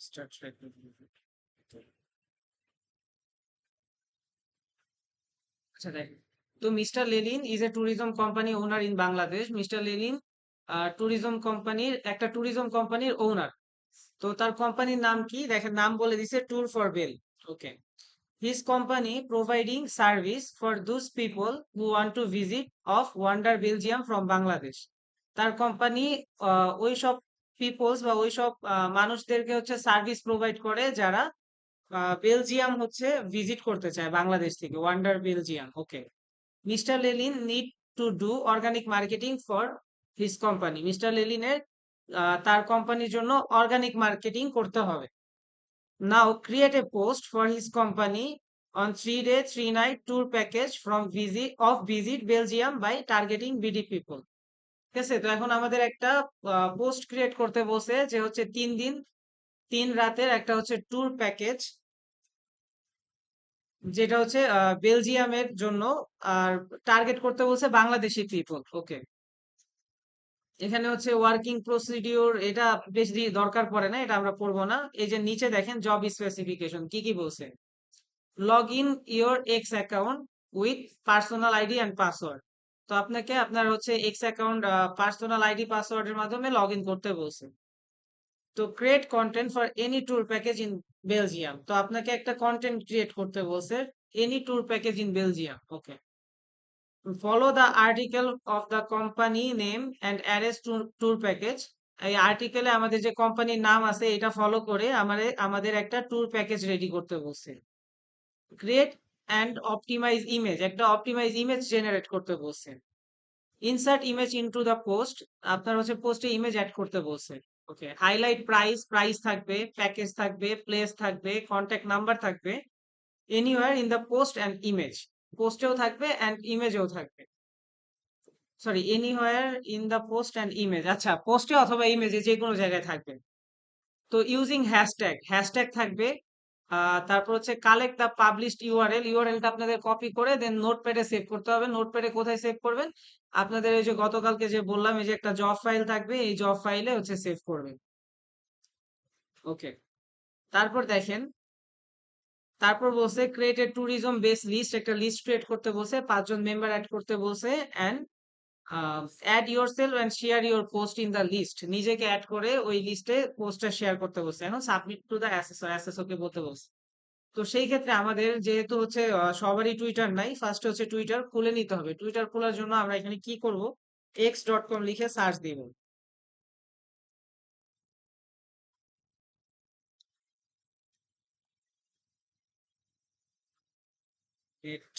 Start right. আচ্ছা দেখ, তো Mr Lelin is a tourism company owner in Bangladesh. Mr Lelin tourism কোম্পানির ওনার। তো তার কোম্পানির নাম কি দেখেন, নাম বলে দিছে tour for bel. Okay. His company providing service for those people who want to visit of wonder Belgium from Bangladesh. তার কোম্পানি ওই সব পিপলস বা ওই সব মানুষদেরকে হচ্ছে সার্ভিস প্রোভাইড করে যারা বেলজিয়াম হচ্ছে ভিজিট করতে চায় বাংলাদেশ থেকে, wonder Belgium. Okay. Mr Lelin need to do organic marketing for his company. Mr লেলিনের তার কোম্পানির জন্য অর্গানিক মার্কেটিং করতে হবে। Now create a post for his company on 3 day 3 night tour package from visit Belgium by targeting BD people. ঠিক আছে, তো এখন আমাদের একটা পোস্ট ক্রিয়েট করতে বসে যে হচ্ছে 3 দিন 3 রাতের একটা হচ্ছে ট্যুর প্যাকেজ, যেটা হচ্ছে বেলজিয়ামের জন্য। আর টার্গেট করতে বলছে বাংলাদেশি পিপল। ওকে। এখানে হচ্ছে ওয়ার্কিং প্রসিডিওর, এটা বেশি দরকার পড়ে না, এটা আমরা পড়বো না। এই যে নিচে দেখেন জব স্পেসিফিকেশন কি কি বলছে। Log in your x account with personal ID and password. তো আপনাকে আপনার হচ্ছে এক্স অ্যাকাউন্ট পার্সোনাল আইডি পাসওয়ার্ডের মাধ্যমে লগ ইন করতে বলছে। তো create content for any tour package in Belgium. তো আপনাকে একটা কন্টেন্ট ক্রিয়েট করতে বলছে any tour package in Belgium. Okay. Follow the article of the company name and arrays tour package. এই আর্টিকেলে আমাদের যে কোম্পানির নাম আছে এটা ফলো করে আমাদের আমাদের একটা ট্যুর প্যাকেজ রেডি করতে বলছে। ক্রিয়েট অ্যান্ড অপটিমাইজ ইমেজ, একটা অপটিমাইজ ইমেজ জেনারেট করতে বলছে। Insert image into the post, আপনার হচ্ছে পোস্টে ইমেজ অ্যাড করতে বলছে। ওকে। হাইলাইট প্রাইস, প্রাইস থাকবে, প্যাকেজ থাকবে, প্লেস থাকবে, কন্ট্যাক্ট নাম্বার থাকবে। Anywhere in the post and image, পোস্টেও থাকবে অ্যান্ড ইমেজেও থাকবে। Sorry, anywhere in the post and image, আচ্ছা পোস্টে অথবা ইমেজে যে কোনো জায়গায় থাকবে। তো ইউজিং হ্যাশট্যাগ, হ্যাশট্যাগ থাকবে। তারপর হচ্ছে কালেক্ট দ্য পাবলিশড ইউআরএল, ইউআরএলটা আপনাদের কপি করে দেন নোটপ্যাডে সেভ করতে হবে। নোটপ্যাডে কোথায় সেভ করবেন? আপনাদের এই যে গতকালকে যে বললাম এই যে একটা জব ফাইল থাকবে, এই জব ফাইলে হচ্ছে সেভ করবেন। ওকে। তারপর দেখেন, তারপর বলছে create a tourism base list, একটা লিস্ট ক্রিয়েট করতে বলছে, 5 জন মেম্বার অ্যাড করতে বলছে। And add yourself and share your post in the list, নিজেকে অ্যাড করে ওই লিস্টে পোস্টটা শেয়ার করতে বলছে। এখন সাবমিট টু দ্য অ্যাসেসর, অ্যাসেসরকে বলতে বলছে। তো সেই ক্ষেত্রে আমাদের যেহেতু হচ্ছে সবারই টুইটার নাই, ফার্স্ট হচ্ছে টুইটার খুলে নিতে হবে। টুইটার খোলার জন্য আমরা এখানে কি করব, x.com লিখে সার্চ দিব। এট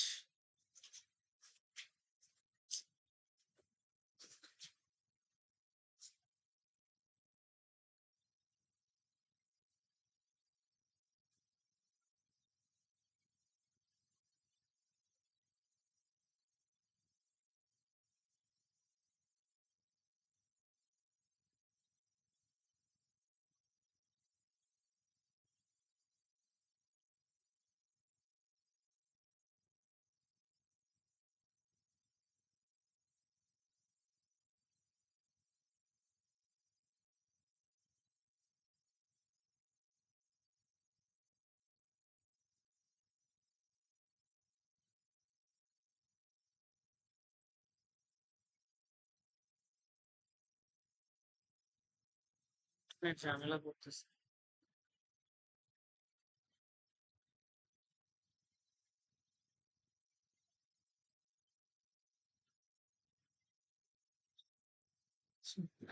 ঝামেলা করতেছে।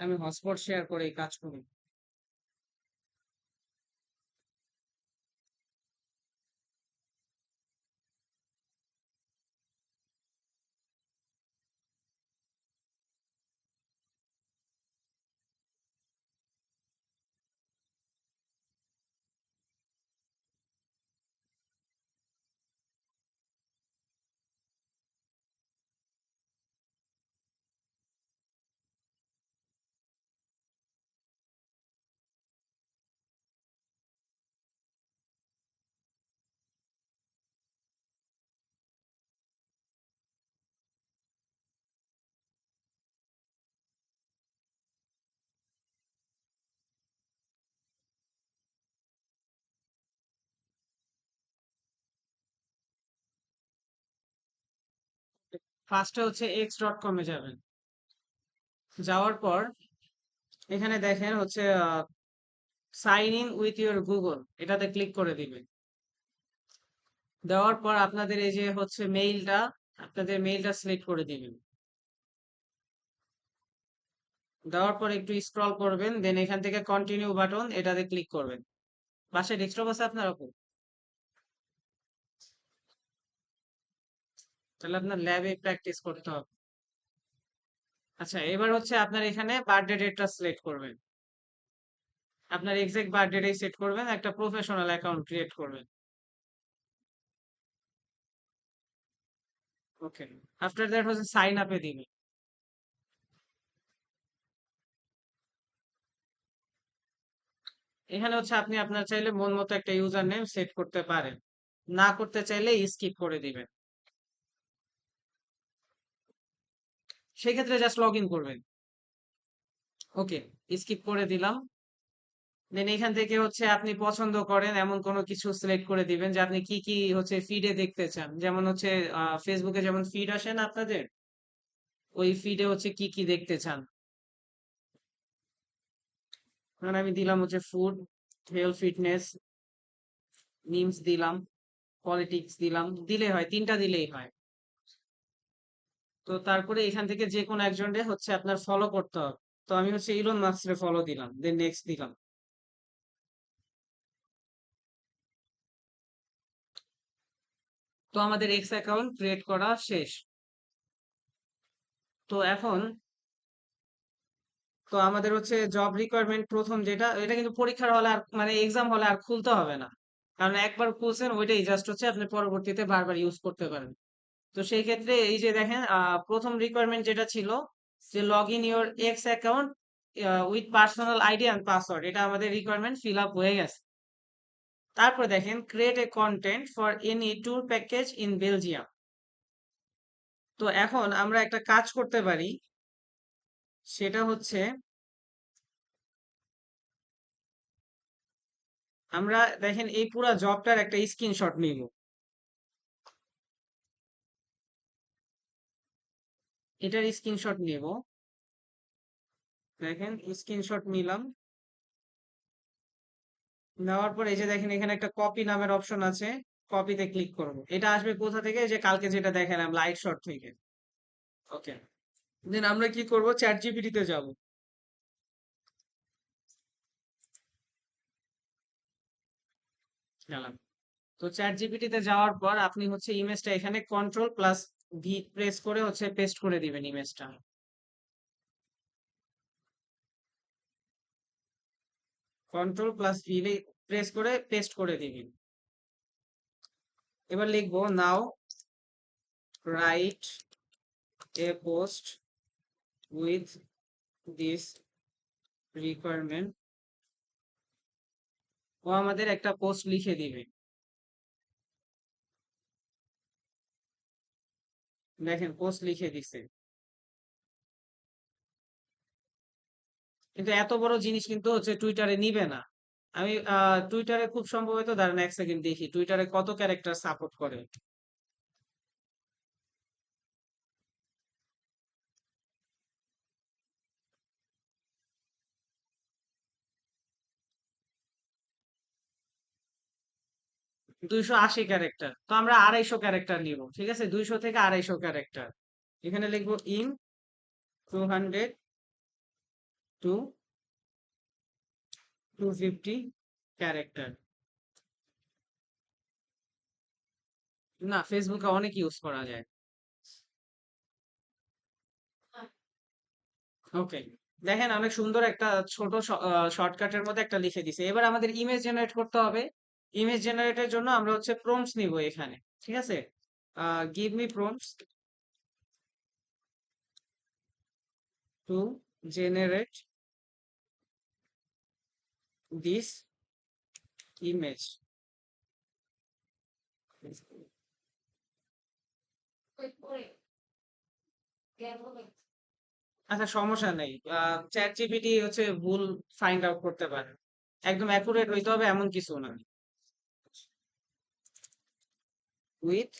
আমি হটস্পট শেয়ার করে এই কাজ করি। ফার্স্টে হচ্ছে x.com এ যাবেন। যাওয়ার পর এখানে দেখেন হচ্ছে sign in with your Google, এটাতে ক্লিক করে দিবেন। দেওয়ার পর আপনাদের এই যে হচ্ছে মেইলটা, আপনাদের মেইলটা সিলেক্ট করে দিবেন। দেওয়ার পর একটু স্ক্রল করবেন, দেন এখান থেকে কন্টিনিউ বাটন, এটাতে ক্লিক করবেন। বাসায় ডেস্কটপ আছে আপনার আপু? তাহলে আপনার ল্যাবে প্র্যাকটিস করতে হবে। আচ্ছা, এবার হচ্ছে আপনার এখানে বার্থডে ডেটটা সিলেক্ট করবেন। আপনার এক্সাক্ট বার্থডেটাই সেট করবেন, একটা প্রফেশনাল অ্যাকাউন্ট ক্রিয়েট করবেন। ওকে, আফটার দ্যাট হচ্ছে সাইন আপে দিবেন। এখানে হচ্ছে আপনি আপনার চাইলে মন মতো একটা ইউজার নেম সেট করতে পারেন, না করতে চাইলে স্কিপ করে দিবেন। সেক্ষেত্রে জাস্ট লগ ইন করবেন। ওকে, স্কিপ করে দিলাম। দেন এখান থেকে হচ্ছে আপনি পছন্দ করেন এমন কোনো কিছু সিলেক্ট করে দিবেন যে আপনি কি কি হচ্ছে ফিডে দেখতে চান। যেমন হচ্ছে ফেসবুকে যেমন ফিড আসে না আপনাদের, ওই ফিডে হচ্ছে কি কি দেখতে চান। কারণ আমি দিলাম হচ্ছে ফুড, হেলথ, ফিটনেস, মিমস দিলাম, পলিটিক্স দিলাম, দিলে হয়, তিনটা দিলেই হয়। তো তারপরে এখান থেকে যে কোনো একজনকে হচ্ছে আপনার ফলো করতে হবে। তো আমি হচ্ছে ইলন মাস্ককে ফলো দিলাম, দেন নেক্সট দিলাম। তো আমাদের এক্স অ্যাকাউন্ট ক্রিয়েট করা শেষ। তো এখন তো আমাদের হচ্ছে জব রিকোয়ারমেন্ট প্রথম যেটা, এটা কিন্তু পরীক্ষার হলে আর মানে এক্সাম হলে আর খুলতে হবে না। কারণ একবার খুলছেন ওইটাই জাস্ট হচ্ছে আপনি পরবর্তীতে বারবার ইউজ করতে পারেন। তো সেই ক্ষেত্রে এই যে দেখেন প্রথম রিকোয়ারমেন্ট যেটা ছিল যে log in your x account with personal ID and password, এটা আমাদের রিকোয়ারমেন্ট ফিল আপ হয়ে গেছে। তারপর দেখেন create a content for any tour package in Belgium. তো এখন আমরা একটা কাজ করতে পারি, সেটা হচ্ছে আমরা দেখেন এই পুরা জবটার একটা স্ক্রিনশট নিব। এটার স্ক্রিনশট নিব। দেখেন স্ক্রিনশট নিলাম। নেওয়ার পর এই যে দেখেন এখানে একটা কপি নামের অপশন আছে, কপিতে ক্লিক করব। এটা আসবে কোথা থেকে, যে কালকে যেটা দেখালাম লাইট শট থেকে। ওকে, দেন আমরা কি করব, চ্যাট জিপিটিতে যাব। গেলাম। তো চ্যাট জিপিটিতে যাওয়ার পর আপনি হচ্ছে ইমেজটা এখানে কন্ট্রোল প্লাস ভি প্রেস করে হচ্ছে পেস্ট করে দিবেন ইমেজটা। কন্ট্রোল প্লাস ভি প্রেস করে পেস্ট করে দিবেন। এবার লিখবো now write a post with this requirement. ও আমাদের একটা পোস্ট লিখে দিবে। দেখেন পোস্ট লিখে দিছে। কিন্তু এত বড় জিনিস কিন্তু হচ্ছে টুইটারে নিবে না। আমি টুইটারে খুব সম্ভবত দাঁড়ান এক সেকেন্ড দেখি টুইটারে কত ক্যারেক্টার সাপোর্ট করে। 280 ক্যারেক্টার, তো আমরা 250 ক্যারেক্টার নিব, ঠিক আছে, 200 থেকে 250 ক্যারেক্টার। এখানে লিখবো ইন 200 টু 250 ক্যারেক্টার। না, ফেসবুকে অনেক ইউজ করা যায়। ওকে, দেখেন অনেক সুন্দর একটা ছোট শর্টকাটের মধ্যে একটা লিখে দিছে। এবার আমাদের ইমেজ জেনারেট করতে হবে। ইমেজ জেনারেটের জন্য আমরা হচ্ছে প্রম্পটস নিব এখানে, ঠিক আছে। Give me prompts two generate this image. আচ্ছা, সমস্যা নেই, চ্যাট জিপিটি হচ্ছে ভুল ফাইন্ড আউট করতে পারে, একদম অ্যাকুরেট হইতে হবে এমন কিছু না। With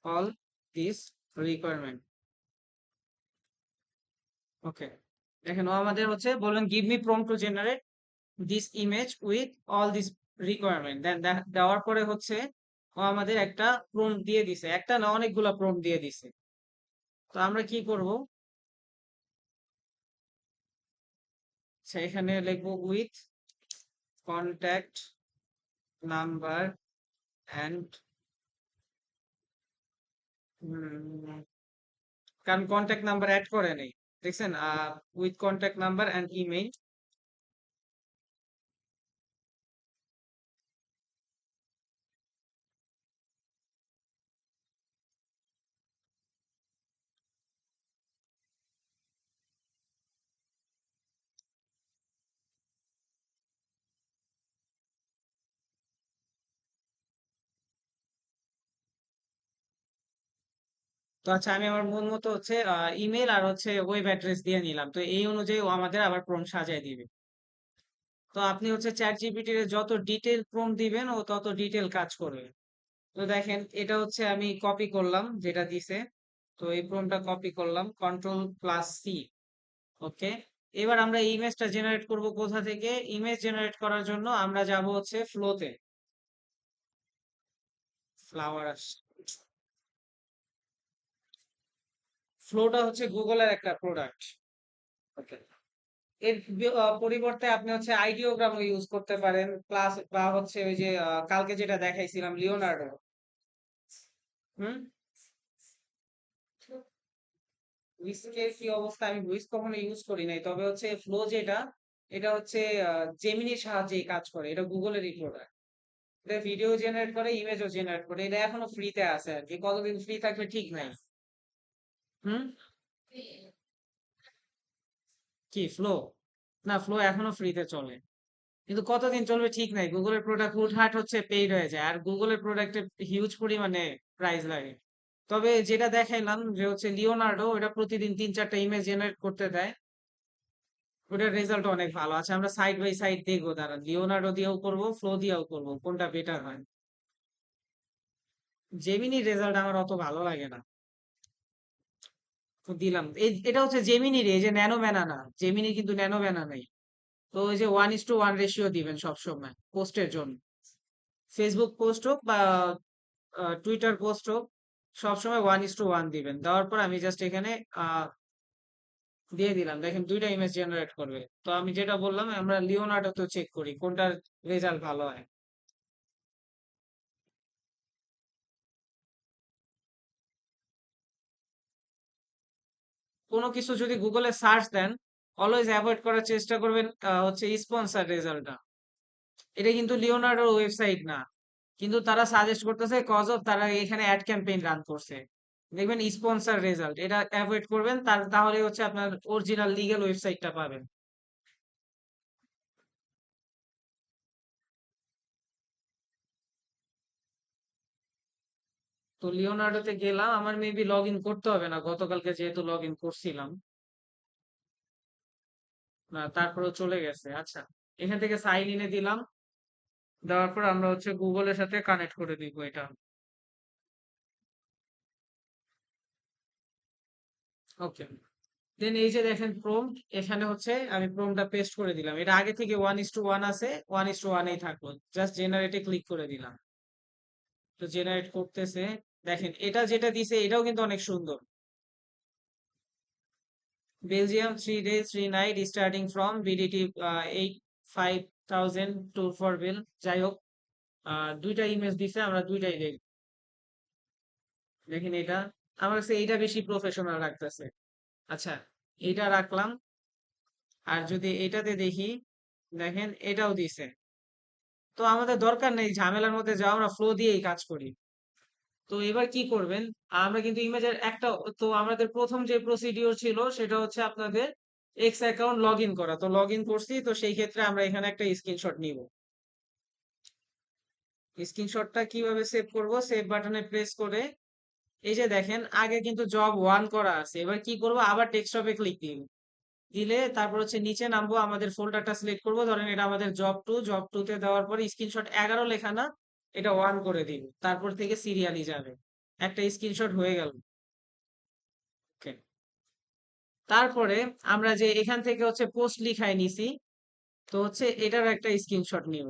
all this requirement. Okay, দেখেন ও আমাদের হচ্ছে বলবেন give me prompt to generate this image with all this requirement, then দেওয়ার পরে হচ্ছে ও আমাদের একটা প্রম্পট দিয়ে দিছে, একটা না অনেকগুলা প্রম্পট দিয়ে দিছে। তো আমরা কি করব, সেখানে লিখবো উইথ কন্ট্যাক্ট নাম্বার অ্যান্ড, কারণ কন্ট্যাক্ট নাম্বার অ্যাড করে নেই, দেখছেন, with contact number and email. তো আচ্ছা, আমি আমার মন মতো হচ্ছে ইমেল আর হচ্ছে ওয়েব অ্যাড্রেস দিয়ে নিলাম, তো এই অনুযায়ী ও আমাদের আবার প্রম্পট সাজায় দিবে। তো আপনি হচ্ছে চ্যাট জিপিটি এর যত ডিটেল প্রম্পট দিবেন ও তত ডিটেল কাজ করবে। তো দেখেন এটা হচ্ছে আমি কপি করলাম যেটা দিছে, তো এই প্রম্পটটা কপি করলাম, কন্ট্রোল+C। ওকে, এবার আমরা ইমেজটা জেনারেট করব কোথা থেকে? ইমেজ জেনারেট করার জন্য আমরা যাব হচ্ছে ফ্লোতে। ফ্লাওয়ার আসছে। ফ্লোটা হচ্ছে গুগলের একটা প্রোডাক্ট। ওকে, এর পরিবর্তে আপনি হচ্ছে আইডিওগ্রাম ইউজ করতে পারেন, প্লাস বা হচ্ছে ওই যে কালকে যেটা দেখাইছিলাম লিওনার্ডো। হুম, উইস্কের কি অবস্থা, আমি উইস্ক কখনো ইউজ করি নাই, তবে হচ্ছে ফ্লো যেটা, এটা হচ্ছে জেমিনির সাহায্যে কাজ করে, এটা গুগলেরই প্রোডাক্ট। এটা ভিডিও জেনারেট করে, ইমেজও জেনারেট করে, এটা এখনো ফ্রিতে আছে আর কি, কতদিন ফ্রি থাকবে ঠিক নাই। হুম, কি ফ্লো? না, ফ্লো এখনো ফ্রিতে চলে, কিন্তু কতদিন চলবে ঠিক নাই, গুগলের প্রোডাক্ট হুটহাট হচ্ছে পেইড হয়ে যায়, আর গুগলের প্রোডাক্টে হিউজ পরিমাণে প্রাইস লাগে। তবে যেটা দেখাইলাম যে হচ্ছে লিওনার্ডো, ওটা প্রতিদিন 3-4টা ইমেজ জেনারেট করতে দেয়, ওটার রেজাল্ট অনেক ভালো আছে। আমরা সাইড বাই সাইড দেখবো, দাঁড়া, লিওনার্ডো দিয়েও করবো, ফ্লো দিয়েও করবো, কোনটা বেটার হয়। জেমিনির রেজাল্ট আমার অত ভালো লাগে না। তো দিলাম, এটা হচ্ছে জেমিনির, এই যে ন্যানো ব্যানা না, জেমিনি কিন্তু ন্যানো ব্যানা নাই। তো ওই যে 1:1 রেশিও দিবেন সবসময় পোস্টের জন্য, ফেসবুক পোস্ট হোক বা টুইটার পোস্ট হোক, সবসময় 1:1 দিবেন। দেওয়ার পর আমি জাস্ট এখানে আহ দিয়ে দিলাম, দেখেন দুইটা ইমেজ জেনারেট করবে। তো আমি যেটা বললাম, আমরা লিওনার্ডো তো চেক করি কোনটার রেজাল্ট ভালো হয়। কোনো কিছু যদি গুগলে সার্চ দেন, অলওয়েজ অ্যাভয়েড করার চেষ্টা করবেন হচ্ছে স্পন্সর রেজাল্টটা। এটা কিন্তু লিওনার্ডোর ওয়েবসাইট না, কিন্তু তারা সাজেস্ট করতেছে কজ অফ তারা এখানে অ্যাড ক্যাম্পেইন রান করছে। দেখবেন স্পন্সর রেজাল্ট, এটা অ্যাভয়েড করবেন, তাহলে হচ্ছে আপনার অরিজিনাল লিগ্যাল ওয়েবসাইটটা পাবেন। তো লিওনার্ডোতে গেলাম, আমার মেবি লগ ইন করতে হবে না, গতকালকে যেহেতু লগ ইন করছিলাম। না, তারপরেও চলে গেছে, আচ্ছা। এখান থেকে সাইন ইনে দিলাম, দেওয়ার পর আমরা হচ্ছে গুগলের সাথে কানেক্ট করে দিব এটা। ওকে, দেন এই যে দেখেন প্রম্পট, এখানে হচ্ছে আমি প্রম্পটটা পেস্ট করে দিলাম, এটা আগে থেকে 1:1 আছে, 1:1 থাকলো, জাস্ট জেনারেটে ক্লিক করে দিলাম। তো জেনারেট করতেছে, দেখেন এটা যেটা দিছে এটাও কিন্তু অনেক সুন্দর। Belgium 3 days 3 night starting from BDT 8-5,000 tour for Bel. যাই হোক, দুইটা ইমেজ দিছে, আমরা দুইটাই দেখি। দেখেন এটা, আমার কাছে এইটা বেশি প্রফেশনাল লাগতেছে। আচ্ছা, এইটা রাখলাম, আর যদি এটাতে দেখি, দেখেন এটাও দিছে। তো আমাদের দরকার নেই ঝামেলার মধ্যে যাওয়া, আমরা ফ্লো দিয়েই কাজ করি। তো এবার কি করবেন, আমরা কিন্তু ইমেজের একটা, তো আমাদের প্রথম যে প্রসিডিওর ছিল সেটা হচ্ছে আপনাদের এক্স অ্যাকাউন্ট লগ ইন করা, তো লগ ইন করছি, তো সেই ক্ষেত্রে আমরা এখানে একটা স্ক্রিনশট নিব। স্ক্রিনশটটা কিভাবে সেভ করব, সেভ বাটনে প্রেস করে, এই যে দেখেন আগে কিন্তু জব 1 করা আছে, এবার কি করব, আবার ডেস্কটপে ক্লিক দিব, দিলে তারপর হচ্ছে নিচে নামবো, আমাদের ফোল্ডারটা সিলেক্ট করব, ধরেন এটা আমাদের জব 2, জব 2 তে দেওয়ার পর স্ক্রিনশট 11 লেখা না, এটা 1 করে দিব, তারপর থেকে সিরিয়ালি যাবে, একটা স্ক্রিনশট হয়ে গেল। তারপরে আমরা যে এখান থেকে হচ্ছে পোস্ট লিখায় নিছি, তো হচ্ছে এটার একটা স্ক্রিনশট নিব,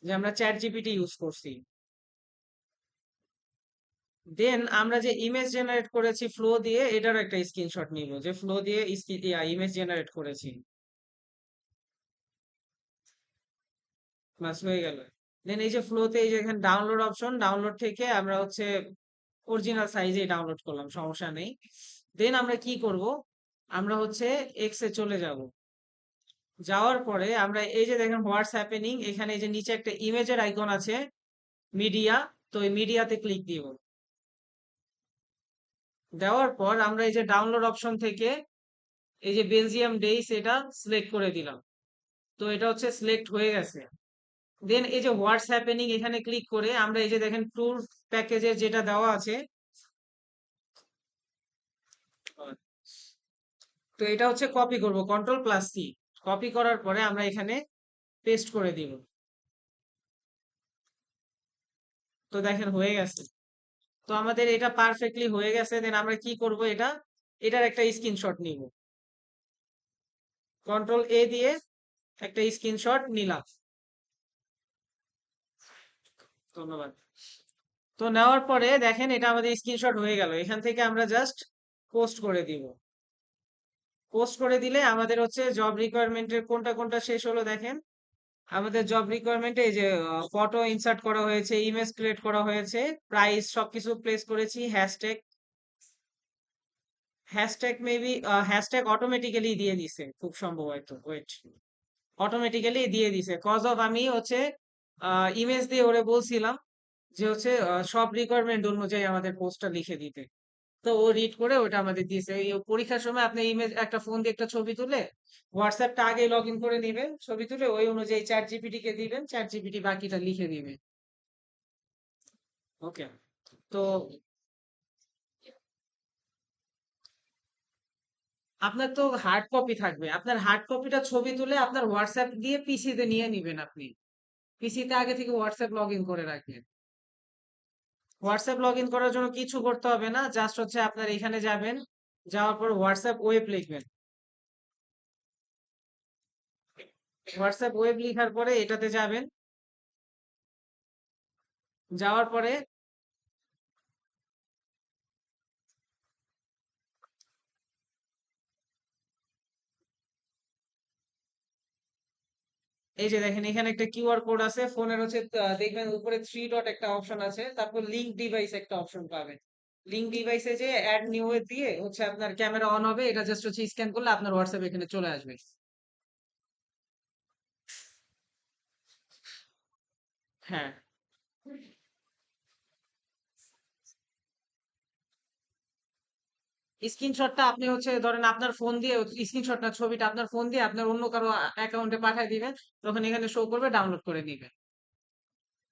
যে আমরা চ্যাট জিপিটি ইউজ করছি। দেন আমরা যে ইমেজ জেনারেট করেছি ফ্লো দিয়ে, এটার একটা স্ক্রিনশট নিব, যে ফ্লো দিয়ে ইমেজ জেনারেট করেছি। বাস হয়ে গেল। দেন এই যে ফ্লোতে এই যে এখানে ডাউনলোড অপশন, ডাউনলোড থেকে আমরা হচ্ছে অরিজিনাল সাইজে ডাউনলোড করলাম, সমস্যা নেই। দেন আমরা কি করব, আমরা হচ্ছে এক্স এ চলে যাব। যাওয়ার পরে আমরা এই যে দেখেন হোয়াটস হ্যাপেনিং, এখানে এই যে নিচে একটা ইমেজের আইকন আছে, মিডিয়া, তো এই মিডিয়াতে ক্লিক দিব। দেওয়ার পর আমরা এই যে ডাউনলোড অপশন থেকে এই যে বেলজিয়াম ডেইস এটা সিলেক্ট করে দিলাম। তো এটা হচ্ছে সিলেক্ট হয়ে গেছে। দেন এই যে হোয়াটস হ্যাপেনিং এখানে ক্লিক করে আমরা এই যে দেখেন ট্যুর প্যাকেজের যেটা দেওয়া আছে, তো এটা হচ্ছে কপি করব, কন্ট্রোল+C। কপি করার পরে আমরা এখানে পেস্ট করে দিব। তো দেখেন হয়ে গেছে। তো আমাদের এটা পারফেক্টলি হয়ে গেছে। দেন আমরা কি করব, এটার একটা স্ক্রিনশট নিব, কন্ট্রোল+A দিয়ে একটা স্ক্রিনশট নিলাম। ধন্যবাদ। তো নেওয়ার পরে দেখেন এটা আমাদের স্ক্রিনশট হয়ে গেল। এখান থেকে আমরা জাস্ট পোস্ট করে দিব। পোস্ট করে দিলে আমাদের হচ্ছে জব রিকোয়ারমেন্টের কোনটা কোনটা শেষ হলো দেখেন। আমাদের জব রিকোয়ারমেন্টে এই যে ফটো ইনসার্ট করা হয়েছে, ইমেজ ক্রিয়েট করা হয়েছে, প্রাইস সবকিছু প্লেস করেছি, hashtag, hashtag maybe hashtag automatically দিয়ে দিছে খুব সম্ভবত, ওয়েট, অটোমেটিক্যালি দিয়ে দিছে কজ অফ আমি হচ্ছে ইমেজ দিয়ে ওরে বলছিলাম যে হচ্ছে সব রিকোয়ারমেন্ট অনুযায়ী আমাদের পোস্টটা লিখে দিতে। তো ও রিড করে ওটা আমাদের দিয়েছে। এই পরীক্ষার সময় আপনি ইমেজ একটা ফোন দিয়ে একটা ছবি তুলে হোয়াটসঅ্যাপটা আগে লগ ইন করে নিবেন, ছবি তুলে ওই অনুযায়ী চ্যাট জিপিটি কে দিবেন, চ্যাট জিপিটি বাকিটা লিখে দিবে। ওকে। তো আপনার তো হার্ড কপি থাকবে, আপনার হার্ড কপিটা ছবি তুলে আপনার হোয়াটসঅ্যাপ দিয়ে পিসিতে নিয়ে নিবেন। আপনি পিসিতে আগে থেকে হোয়াটসঅ্যাপ লগ ইন করে রাখবেন। হোয়াটসঅ্যাপ লগ ইন করার জন্য কিছু করতে হবে না, জাস্ট হচ্ছে আপনার এখানে যাবেন, যাওয়ার পর হোয়াটসঅ্যাপ ওয়েব লিখবেন। হোয়াটসঅ্যাপ ওয়েব লিখার পরে এটাতে যাবেন, যাওয়ার পরে এই যে দেখেন এখানে একটা কিউআর কোড আছে, ফোনের হচ্ছে দেখবেন উপরে থ্রি ডট একটা অপশন আছে, তারপর লিঙ্ক ডিভাইস একটা অপশন পাবেন। লিঙ্ক ডিভাইসে যে অ্যাড নিউ এ দিয়ে হচ্ছে আপনার ক্যামেরা অন হবে, এটা জাস্ট হচ্ছে স্ক্যান করলে আপনার হোয়াটসঅ্যাপ এখানে চলে আসবে। হ্যাঁ, স্ক্রিনশটটা আপনি হচ্ছে ধরেন আপনার ফোন দিয়ে স্ক্রিনশট না, ছবিটা আপনার ফোন দিয়ে আপনার অন্য কারো অ্যাকাউন্টে পাঠিয়ে দিবেন, তখন এখানে শো করবে, ডাউনলোড করে নিবেন।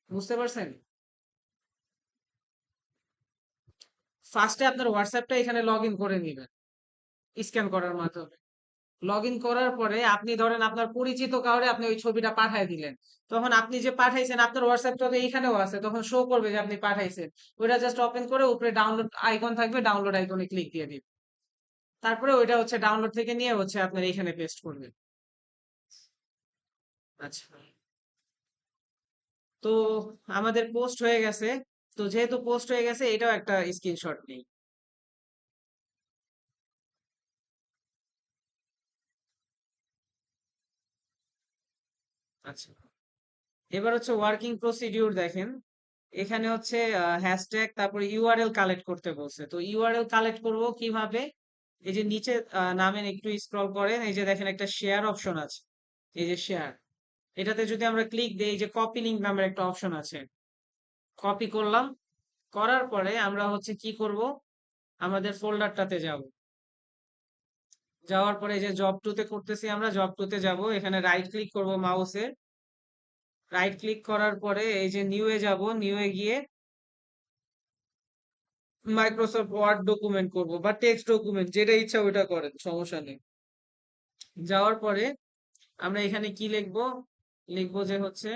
বুঝতে পারছেন? ফার্স্টে আপনার হোয়াটসঅ্যাপটা এখানে লগ ইন করে নিবেন স্ক্যান করার মাধ্যমে। লগ ইন করার পরে আপনি ধরেন আপনার পরিচিত কাউরে আপনি ওই ছবিটা পাঠায় দিলেন, তখন আপনি যে পাঠাইছেন আপনার হোয়াটসঅ্যাপটা তো এইখানেও আছে, তখন শো করবে যে আপনি পাঠাইছেন। ওইটা জাস্ট ওপেন করে উপরে ডাউনলোড আইকন থাকবে, ডাউনলোড আইকনে ক্লিক দিয়ে দিবেন। তারপরে ওইটা হচ্ছে ডাউনলোড থেকে নিয়ে হচ্ছে আপনার এখানে পেস্ট করবেন। আচ্ছা, তো আমাদের পোস্ট হয়ে গেছে। তো যেহেতু পোস্ট হয়ে গেছে, এটাও একটা স্ক্রিনশট নেই। আচ্ছা, এবার হচ্ছে ওয়ার্কিং প্রসিডিউর দেখেন। এখানে হচ্ছে হ্যাশট্যাগ, তারপরে ইউআরএল কালেক্ট করতে বলছে। তো ইউআরএল কালেক্ট করব কিভাবে, এই যে নিচে নামেন, একটু স্ক্রল করেন, এই যে দেখেন একটা শেয়ার অপশন আছে, এই যে শেয়ার, এটাতে যদি আমরা ক্লিক দিই, এই যে কপি লিঙ্ক নামের একটা অপশন আছে, কপি করলাম। করার পরে আমরা হচ্ছে কি করব, আমাদের ফোল্ডারটাতে যাব। যাওয়ার পরে এই যে জব টু তে করতেছি, আমরা জব টু তে যাব, এখানে রাইট ক্লিক করব মাউসে। রাইট ক্লিক করার পরে এই যে নিউ এ যাব, নিউ এ গিয়ে মাইক্রোসফট ওয়ার্ড ডকুমেন্ট করব বা টেক্সট ডকুমেন্ট, যেটা ইচ্ছা ওইটা করেন, সমস্যা নেই। যাওয়ার পরে আমরা এখানে কি লিখবো, লিখবো যে হচ্ছে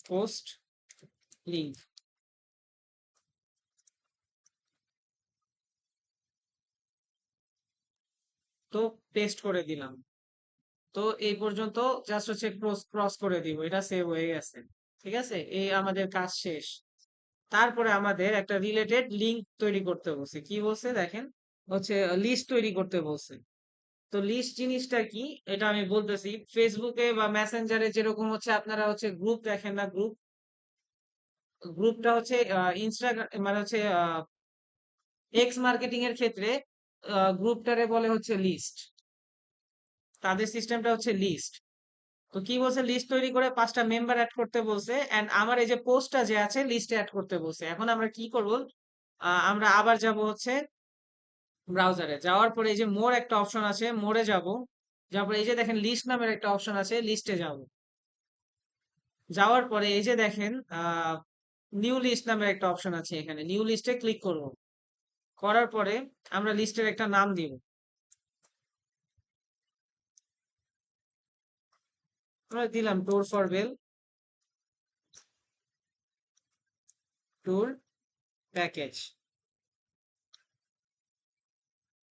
পোস্ট লিঙ্ক। তো পেস্ট করে দিলাম। তো এই পর্যন্ত জাস্ট হচ্ছে ক্রস ক্রস করে দিব, এটা সেভ হয়ে গেছে। ঠিক আছে, এই আমাদের কাজ শেষ। তারপরে আমাদের একটা রিলেটেড লিংক তৈরি করতে বলছে, কি বলছে দেখেন, হচ্ছে লিস্ট তৈরি করতে বলছে। তো লিস্ট জিনিসটা কি, এটা আমি বলতেছি। ফেসবুকে বা মেসেঞ্জারে যেরকম হচ্ছে আপনারা হচ্ছে গ্রুপ দেখেন না, গ্রুপ, গ্রুপটা হচ্ছে ইনস্টাগ্রাম মানে হচ্ছে এক্স মার্কেটিং এর ক্ষেত্রে গ্রুপটারে বলে হচ্ছে লিস্ট। তাদের সিস্টেমটা হচ্ছে লিস্ট। তো কি বলছে, লিস্ট তৈরি করে 5টা মেম্বার অ্যাড করতে বলছে, এন্ড আমার এই যে পোস্টটা যে আছে লিস্টে অ্যাড করতে বলছে। এখন আমরা কি করব, আমরা আবার যাব হচ্ছে ব্রাউজারে, যাওয়ার পরে এই যে মোর একটা অপশন আছে, মোরে যাব। যাওয়ার পরে এই যে দেখেন লিস্ট নামের একটা অপশন আছে, লিস্টে যাব। যাওয়ার পরে এই যে দেখেন নিউ লিস্ট নামের একটা অপশন আছে, এখানে নিউ লিস্টে ক্লিক করব। করার পরে আমরা লিস্টের একটা নাম দিব। আমরা দিলাম tour for Bel, tour package.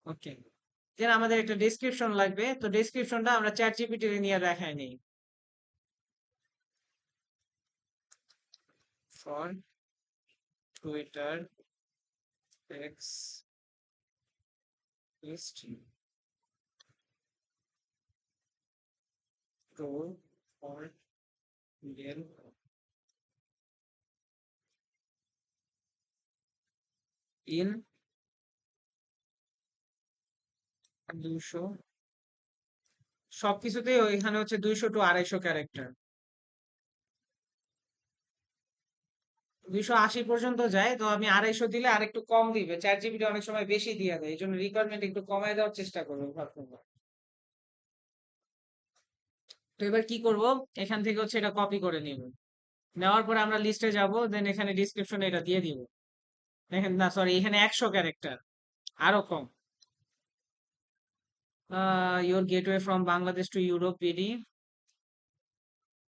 Okay, then আমাদের একটা ডেসক্রিপশন লাগবে, তো ডেসক্রিপশনটা আমরা চ্যাট জিপিটি নিয়ে দেখাই নেই। For Twitter X list tour for bel in 200, সবকিছুতেই এখানে হচ্ছে 200 টু 250 ক্যারেক্টার। 280 পর্যন্ত যায়, তো আমি 250 দিলে আরেকটু কম দিবে, চ্যাট জিপিটি অনেক সময় বেশি দিয়ে দেয়, এই জন্য রিকোয়ারমেন্ট একটু কমায় দেওয়ার চেষ্টা করবো ভাববো। তো এবার কি করব, এখান থেকে হচ্ছে এটা কপি করে নিব। নেওয়ার পরে আমরা লিস্টে যাব, দেন এখানে ডিসক্রিপশনে এটা দিয়ে দিব। দেখেন না, সরি, এখানে 100 ক্যারেক্টার, আরো কম। Your gateway from Bangladesh to Europe BD,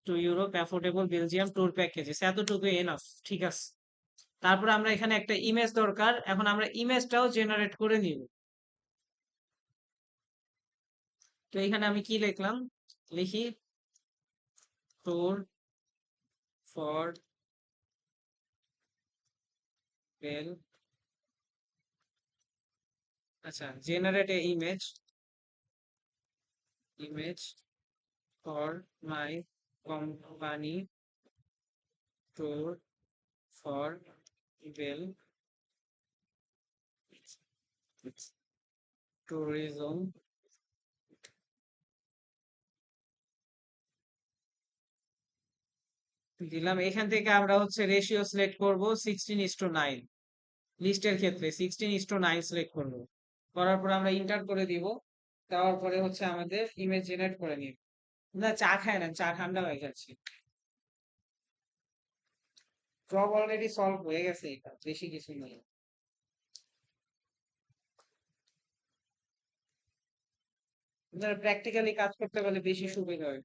to Europe affordable Belgium tour packages, এতটুকু এনাফ। ঠিক আছে, তারপরে আমরা এখানে একটা ইমেজ দরকার, এখন আমরা ইমেজটাও জেনারেট করে নিব। তো এখানে আমি কি লিখলাম, লিখি ট্যুর ফর বেল, আচ্ছা, generate a image, image for my company, tour for bel tourism. দিলাম, এখান থেকে আমরা হচ্ছে রেশিও সিলেক্ট করব 16:9, লিস্টের ক্ষেত্রে 16:9 সিলেক্ট করব। করার পর আমরা ইন্টার করে দিব। দেওয়ার পরে হচ্ছে আমাদের ইমেজ জেনারেট করে নিব। না, চা খায় না, চা ঠান্ডা হয়ে যাচ্ছে। জব অলরেডি সলভ হয়ে গেছে, এটা বেশি কিছু নেই। প্র্যাকটিক্যালি কাজ করতে পারলে বেশি সুবিধা হয়।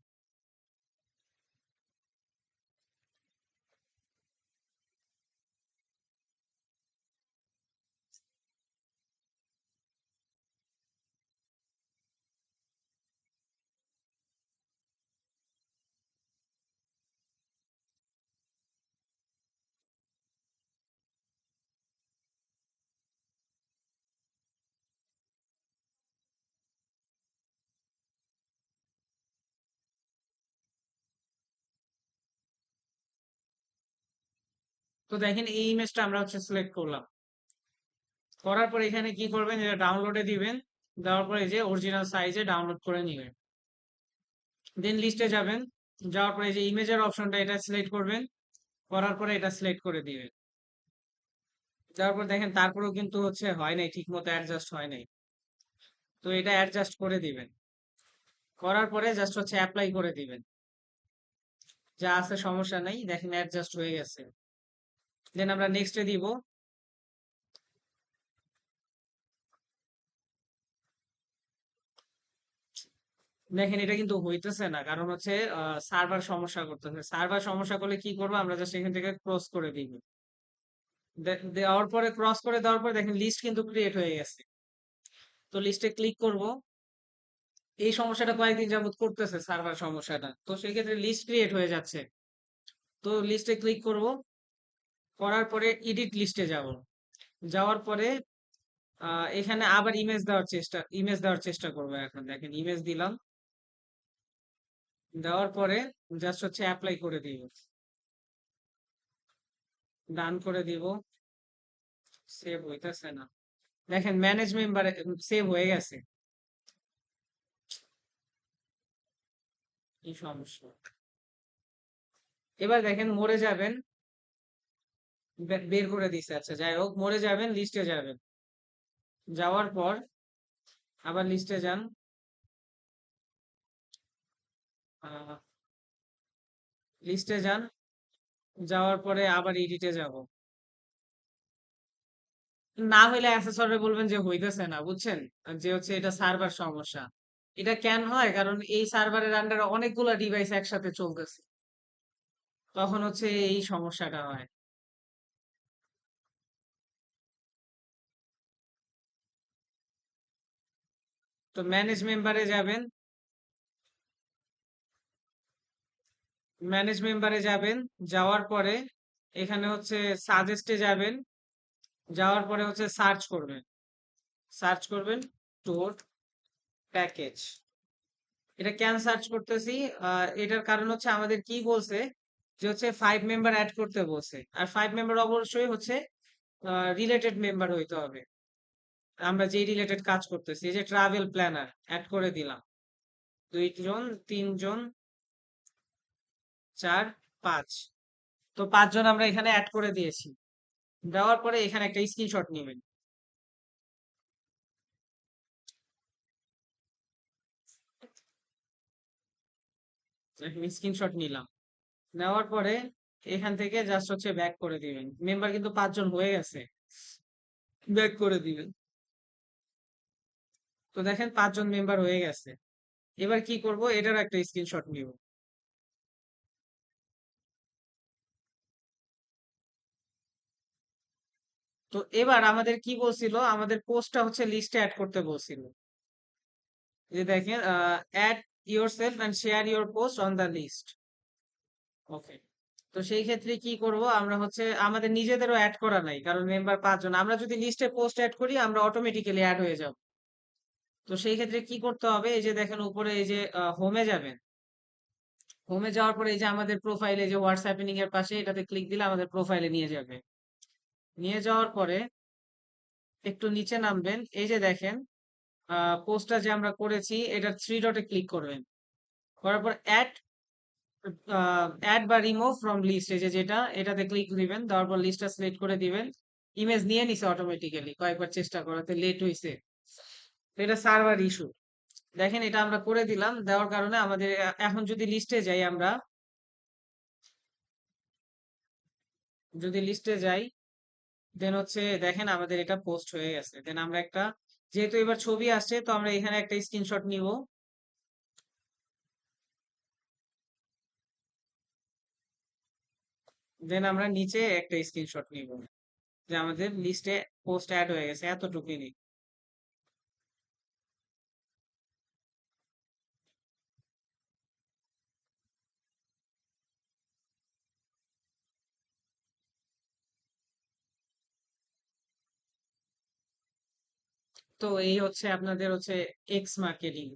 তো দেখেন এই ইমেজটা আমরা হচ্ছে সিলেক্ট করলাম। করার পর এখানে কি করবেন, এটা ডাউনলোডে দিবেন। দেওয়ার পরে এই যে অরিজিনাল সাইজে ডাউনলোড করে নিবেন। দেন লিস্টে যাবেন, যাওয়ার পরে এই যে ইমেজের অপশনটা এটা সিলেক্ট করবেন। করার পরে এটা সিলেক্ট করে দিবেন। যাওয়ার পর দেখেন তারপরেও কিন্তু হচ্ছে হয় নাই, ঠিক মতো অ্যাডজাস্ট হয় নাই। তো এটা অ্যাডজাস্ট করে দিবেন। করার পরে জাস্ট হচ্ছে অ্যাপ্লাই করে দিবেন। যা আছে সমস্যা নাই, দেখেন অ্যাডজাস্ট হয়ে গেছে। দেন আমরা নেক্সটে দিব। দেখেন এটা কিন্তু হইতেছে না, কারণ হচ্ছে সার্ভার সমস্যা করতেছে। সার্ভার সমস্যা করলে কি করবো, আমরা জাস্ট এখান থেকে ক্রস করে দিব। দেওয়ার পরে ক্রস করে দেওয়ার পরে দেখেন লিস্ট কিন্তু ক্রিয়েট হয়ে গেছে। তো লিস্টে ক্লিক করব। এই সমস্যাটা কয়েকদিন যাবত করতেছে, সার্ভার সমস্যাটা। তো সেক্ষেত্রে লিস্ট ক্রিয়েট হয়ে যাচ্ছে। তো লিস্টে ক্লিক করব, করার পরে এডিট লিস্টে যাব। যাওয়ার পরে এখানে আবার ইমেজ দেওয়ার চেষ্টা করবো। এখন দেখেন ইমেজ দিলাম, দেওয়ার পরে জাস্ট হচ্ছে অ্যাপ্লাই করে দিব, ডান করে দিব। সেভ হইতেছে না। দেখেন ম্যানেজ মেম্বারে সেভ হয়ে গেছে। কি সমস্যা? এবার দেখেন মরে যাবেন, বের করে দিছে। আচ্ছা যাই হোক, মরে যাবেন, লিস্টে যাবেন। যাওয়ার পর আবার লিস্টে যান, লিস্টে যান, যাওয়ার পরে আবার এডিটে যাব। না হইলে অ্যাসেসরে বলবেন যে হইতেছে না, বুঝছেন? আর যে হচ্ছে এটা সার্ভার সমস্যা। এটা কেন হয়? কারণ এই সার্ভারের আন্ডারে অনেকগুলা ডিভাইস একসাথে চলতেছে, তখন হচ্ছে এই সমস্যাটা হয়। তো ম্যানেজ মেম্বারে যাবেন, ম্যানেজ মেম্বারে যাবেন, যাওয়ার পরে এখানে হচ্ছে সাজেস্টে যাবেন, যাওয়ার পরে হচ্ছে সার্চ করবেন, সার্চ করবেন টোর প্যাকেজ। এটা কেন সার্চ করতেছি? এটার কারণ হচ্ছে আমাদের কি বলছে, যে হচ্ছে 5 মেম্বার অ্যাড করতে বলছে। আর 5 মেম্বার অবশ্যই হচ্ছে রিলেটেড মেম্বার হইতে হবে, আমরা যেই রিলেটেড কাজ করতেছি। এই যে ট্রাভেল প্ল্যানার অ্যাড করে দিলাম, 2 জন, 3 জন, 4, 5। তো 5 জন আমরা এখানে অ্যাড করে দিয়েছি। দেওয়ার পরে এখানে একটা স্ক্রিনশট নেবেন। স্ক্রিনশট নিলাম, নেওয়ার পরে এখান থেকে জাস্ট হচ্ছে ব্যাক করে দিবেন। মেম্বার কিন্তু 5 জন হয়ে গেছে, ব্যাক করে দিবেন। তো দেখেন 5 জন মেম্বার হয়ে গেছে। এবার কি করব, এটার একটা স্ক্রিনশট নিব। তো এবার আমাদের কি বলছিল, আমাদের পোস্টটা হচ্ছে লিস্টে অ্যাড করতে বলছিল। এই যে দেখেন, add yourself and share your post on the list. Okay. তো সেই ক্ষেত্রে কি করব, আমরা হচ্ছে আমাদের নিজেদেরও অ্যাড করা নাই, কারণ মেম্বার 5 জন। আমরা যদি লিস্টে পোস্ট অ্যাড করি আমরা অটোমেটিক্যালি অ্যাড হয়ে যাব। তো সেই ক্ষেত্রে কি করতে হবে, এই যে দেখেন উপরে এই যে হোমে যাবেন, হোমে যাওয়ার পরে এই যে আমাদের প্রোফাইলে যে হোয়াটসঅ্যাপ এর পাশে এটাতে ক্লিক দিলে আমাদের প্রোফাইলে নিয়ে যাবে। নিয়ে যাওয়ার পরে একটু নিচে নামবেন, এই যে দেখেন পোস্টটা যে আমরা করেছি এটা 3 ডটে ক্লিক করবেন। করার পর অ্যাড বা রিমুভ ফ্রম লিস্ট, এই যে যেটা, এটাতে ক্লিক দিবেন। দেওয়ার পর লিস্টটা সিলেক্ট করে দিবেন। ইমেজ নিয়ে নিছে অটোমেটিক্যালি, কয়েকবার চেষ্টা করাতে লেট হইছে। তো এটা সার্ভার ইস্যু। দেখেন এটা আমরা করে দিলাম, দেওয়ার কারণে আমাদের এখন যদি লিস্টে যাই আমরা, যদি লিস্টে যাই, দেন হচ্ছে দেখেন আমাদের এটা পোস্ট হয়ে গেছে। দেন আমরা একটা, যেহেতু এবার ছবি আসছে, তো আমরা এখানে একটা স্ক্রিনশট নিব। দেন আমরা নিচে একটা স্ক্রিনশট নিব, যে আমাদের লিস্টে পোস্ট অ্যাড হয়ে গেছে, এতটুকুই। তো এই হচ্ছে আপনাদের হচ্ছে এক্স মার্কেটিং।